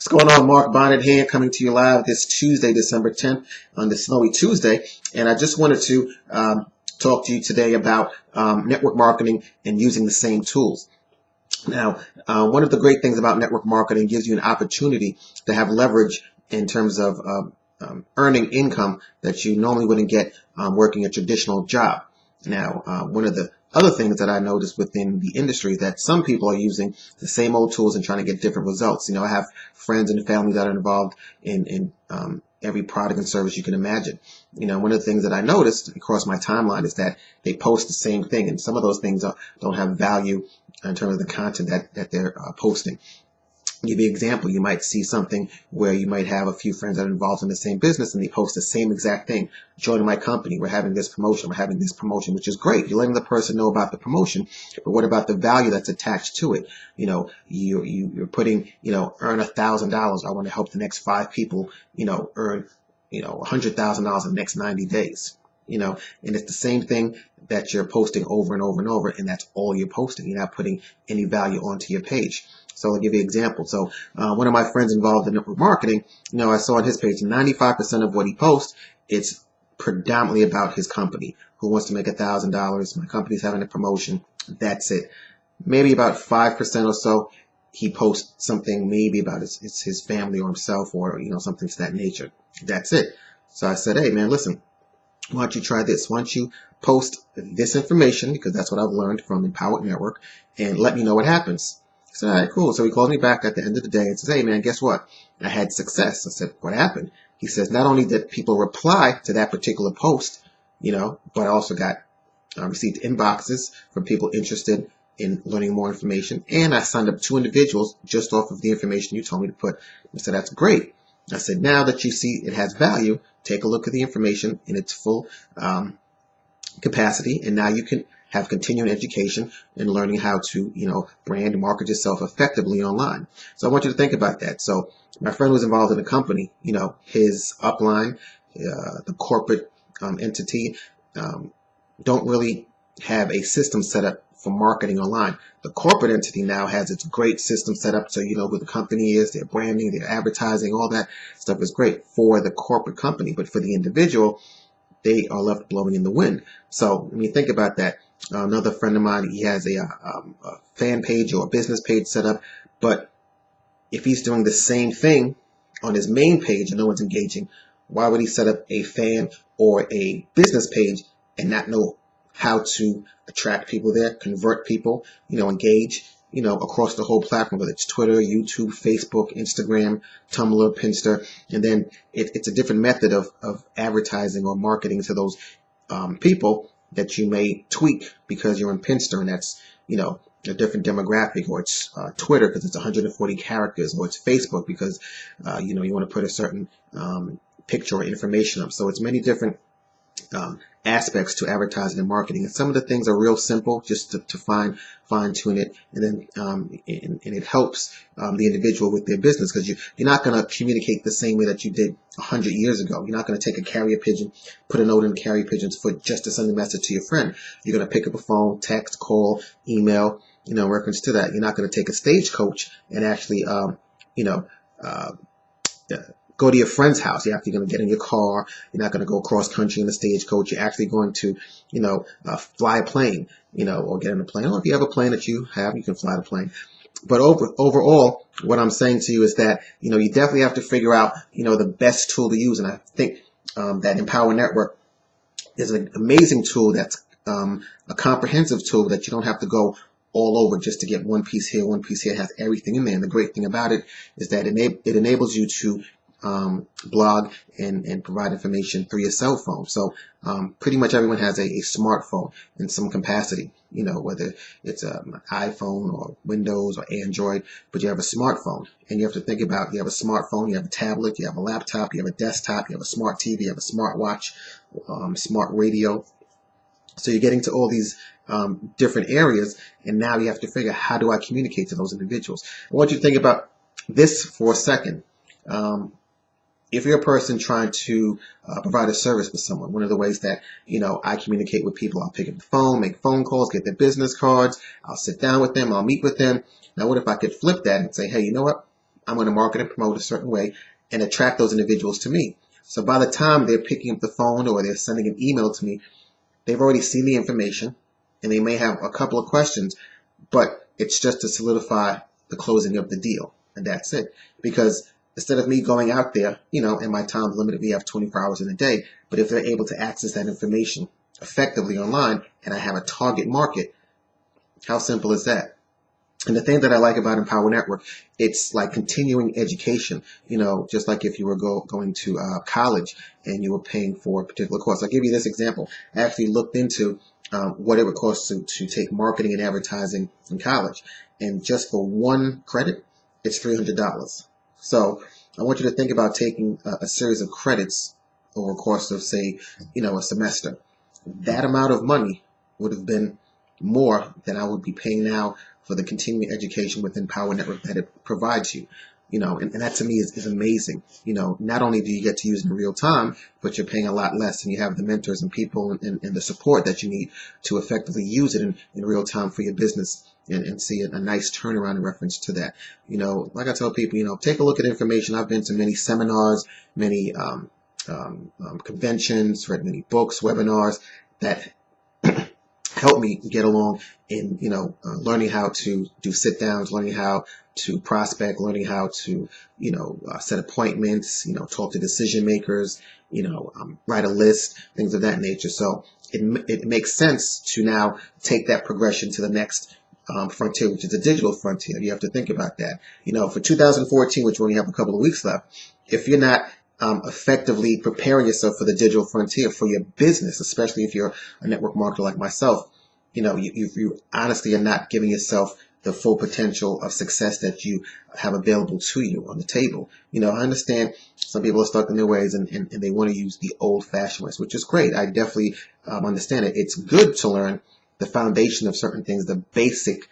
What's going on? Mark Bonnet here, coming to you live this Tuesday, December 10th, on this snowy Tuesday. And I just wanted to talk to you today about network marketing and using the same tools. Now, one of the great things about network marketing gives you an opportunity to have leverage in terms of earning income that you normally wouldn't get working a traditional job. Now, one of the other things that I noticed within the industry is that some people are using the same old tools and trying to get different results. I have friends and family that are involved in every product and service you can imagine. One of the things that I noticed across my timeline is that they post the same thing, and some of those things don't have value in terms of the content that they're posting. I'll give you an example. You might see something where you might have a few friends that are involved in the same business and they post the same exact thing. Joining my company, we're having this promotion, which is great. You're letting the person know about the promotion, but what about the value that's attached to it? You're putting, earn $1,000. I want to help the next 5 people, earn, $100,000 in the next 90 days. And it's the same thing that you're posting over and over and over, and that's all you're posting. You're not putting any value onto your page. So I'll give you an example. So one of my friends involved in network marketing, I saw on his page 95% of what he posts, it's predominantly about his company. Who wants to make $1,000? My company's having a promotion. That's it. Maybe about 5% or so, he posts something maybe about his family or himself or something to that nature. That's it. So I said, hey man, listen. Why don't you try this? Why don't you post this information, because that's what I've learned from Empowered Network, and let me know what happens. I said, all right, cool. So he calls me back at the end of the day and says, hey, man, guess what? I had success. I said, what happened? He says, not only did people reply to that particular post, but I also got received inboxes from people interested in learning more information, and I signed up 2 individuals just off of the information you told me to put. I said, that's great. I said, now that you see it has value, take a look at the information in its full capacity, and now you can have continuing education and learning how to, brand and market yourself effectively online. So I want you to think about that. So my friend was involved in a company, his upline, the corporate entity, don't really have a system set up for marketing online. The corporate entity now has its great system set up, so you know who the company is, their branding, their advertising, all that stuff is great for the corporate company. But for the individual, they are left blowing in the wind. So when you think about that, another friend of mine, he has a fan page or a business page set up, but if he's doing the same thing on his main page and no one's engaging, why would he set up a fan or a business page and not know how to attract people there, convert people, engage, across the whole platform, whether it's Twitter, YouTube, Facebook, Instagram, Tumblr, Pinterest, and then it's a different method of advertising or marketing to those people that you may tweak because you're in Pinterest and that's, a different demographic, or it's Twitter because it's 140 characters, or it's Facebook because, you want to put a certain picture or information up. So it's many different aspects to advertising and marketing, and some of the things are real simple just to fine tune it, and then and it helps the individual with their business, because you're not going to communicate the same way that you did 100 years ago. You're not going to take a carrier pigeon, put a note in the carrier pigeon's foot just to send a message to your friend. You're going to pick up a phone, text, call, email, reference to that. You're not going to take a stagecoach and actually go to your friend's house. You're actually going to get in your car. You're not going to go cross country in the stagecoach. You're actually going to, fly a plane, or get in a plane. Or if you have a plane that you have, you can fly the plane. But overall, what I'm saying to you is that, you definitely have to figure out, the best tool to use. And I think that Empower Network is an amazing tool that's a comprehensive tool that you don't have to go all over just to get one piece here, one piece here. It has everything in there. And the great thing about it is that it enables you to blog and provide information through your cell phone. So pretty much everyone has a smartphone in some capacity, whether it's an iPhone or Windows or Android, but you have a smartphone. And you have to think about, you have a smartphone, you have a tablet, you have a laptop, you have a desktop, you have a smart TV, you have a smart watch, smart radio. So you're getting to all these different areas, and now you have to figure, how do I communicate to those individuals? I want you to think about this for a second. If you're a person trying to provide a service for someone, one of the ways that, I communicate with people, I'll pick up the phone, make phone calls, get their business cards, I'll sit down with them, I'll meet with them. Now, what if I could flip that and say, hey, you know what? I'm going to market and promote a certain way and attract those individuals to me. So by the time they're picking up the phone or they're sending an email to me, they've already seen the information and they may have a couple of questions, but it's just to solidify the closing of the deal. And that's it. Because instead of me going out there, and my time limited, we have 24 hours in a day, but if they're able to access that information effectively online and I have a target market, how simple is that? And the thing that I like about Empower Network, it's like continuing education, just like if you were going to college and you were paying for a particular course. I'll give you this example. I actually looked into what it would cost to take marketing and advertising in college. And just for one credit, it's $300. So I want you to think about taking a series of credits over a course of, say, a semester. That amount of money would have been more than I would be paying now for the continuing education within Empower Network that it provides you. And that to me is amazing. Not only do you get to use it in real time, but you're paying a lot less and you have the mentors and people and the support that you need to effectively use it in real time for your business and see a nice turnaround in reference to that. Like I tell people, take a look at information. I've been to many seminars, many conventions, read many books, webinars that help me get along in, learning how to do sit downs, learning how to prospect, learning how to, set appointments, talk to decision makers, write a list, things of that nature. So it makes sense to now take that progression to the next frontier, which is the digital frontier. You have to think about that. For 2014, which we only have a couple of weeks left, if you're not effectively preparing yourself for the digital frontier for your business, especially if you're a network marketer like myself, you honestly are not giving yourself the full potential of success that you have available to you on the table. I understand some people are stuck in their ways and they want to use the old-fashioned ways, which is great. I definitely understand it. It's good to learn the foundation of certain things, the basic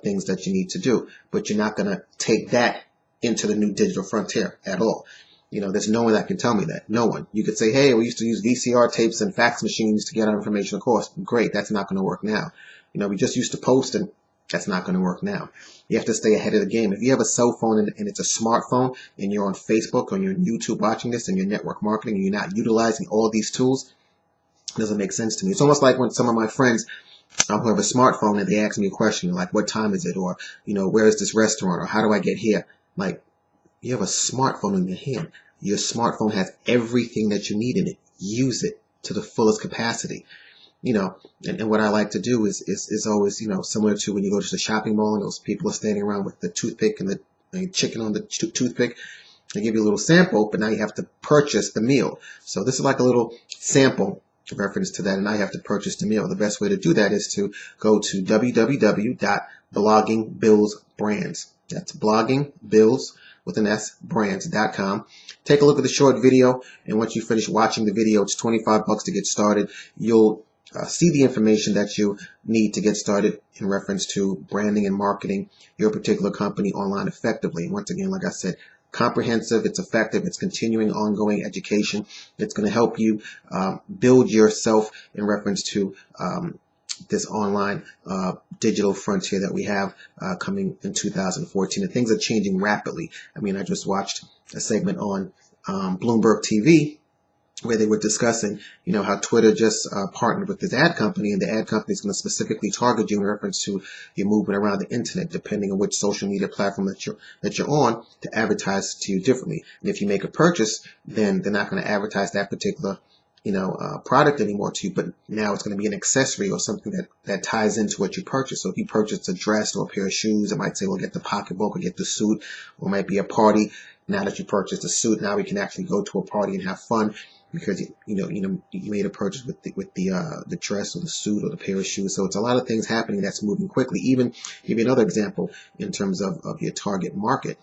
things that you need to do, but you're not going to take that into the new digital frontier at all. There's no one that can tell me that. No one. You could say, hey, we used to use VCR tapes and fax machines to get our information, of course. Great. That's not going to work now. We just used to post, and that's not going to work now. You have to stay ahead of the game. If you have a cell phone and it's a smartphone and you're on Facebook or you're on YouTube watching this and you're network marketing and you're not utilizing all these tools, it doesn't make sense to me. It's almost like when some of my friends who have a smartphone and they ask me a question like, what time is it? Or, where is this restaurant? Or how do I get here? Like, you have a smartphone in your hand. Your smartphone has everything that you need in it. Use it to the fullest capacity. And what I like to do is always, similar to when you go to the shopping mall and those people are standing around with the toothpick and the chicken on the toothpick. They give you a little sample, but now you have to purchase the meal. So this is like a little sample reference to that, and now you have to purchase the meal. The best way to do that is to go to www.bloggingbuildsbrands. That's bloggingbuilds.brands.com. Take a look at the short video, and once you finish watching the video, it's $25 to get started. You'll see the information that you need to get started in reference to branding and marketing your particular company online effectively. And once again, like I said, comprehensive, it's effective, it's continuing ongoing education. It's going to help you build yourself in reference to this online digital frontier that we have coming in 2014. And things are changing rapidly. I mean, I just watched a segment on Bloomberg TV where they were discussing, how Twitter just partnered with this ad company, and the ad company is going to specifically target you in reference to your movement around the internet, depending on which social media platform that you're on, to advertise to you differently. And if you make a purchase, then they're not going to advertise that particular product anymore to you, but now it's going to be an accessory or something that ties into what you purchase. So if you purchase a dress or a pair of shoes, it might say, well, get the pocketbook or get the suit, or it might be a party. Now that you purchased a suit, now we can actually go to a party and have fun because you made a purchase with the dress or the suit or the pair of shoes. So it's a lot of things happening that's moving quickly. Even give you another example in terms of your target market,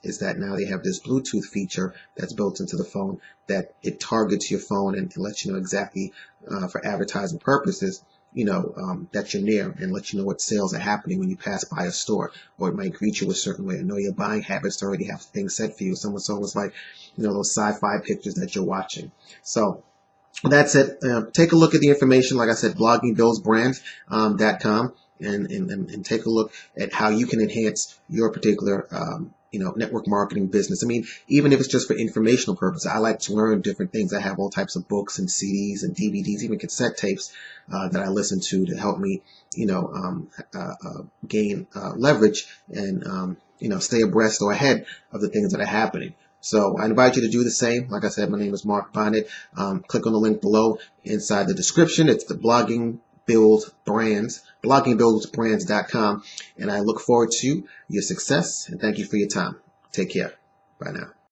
is that now they have this Bluetooth feature that's built into the phone that it targets your phone and lets you know exactly for advertising purposes, that you're near, and let you know what sales are happening when you pass by a store, or it might greet you a certain way. I know your buying habits already have things set for you. It's almost like, those sci-fi pictures that you're watching. So that's it. Take a look at the information. Like I said, bloggingbuildsbrands.com, and take a look at how you can enhance your particular network marketing business. I mean, even if it's just for informational purposes, I like to learn different things. I have all types of books and CDs and DVDs, even cassette tapes that I listen to help me, gain leverage and, stay abreast or ahead of the things that are happening. So I invite you to do the same. Like I said, my name is Mark Bonnet. Click on the link below inside the description. It's the Blogging Builds Brands, bloggingbuildsbrands.com. And I look forward to your success and thank you for your time. Take care. Bye now.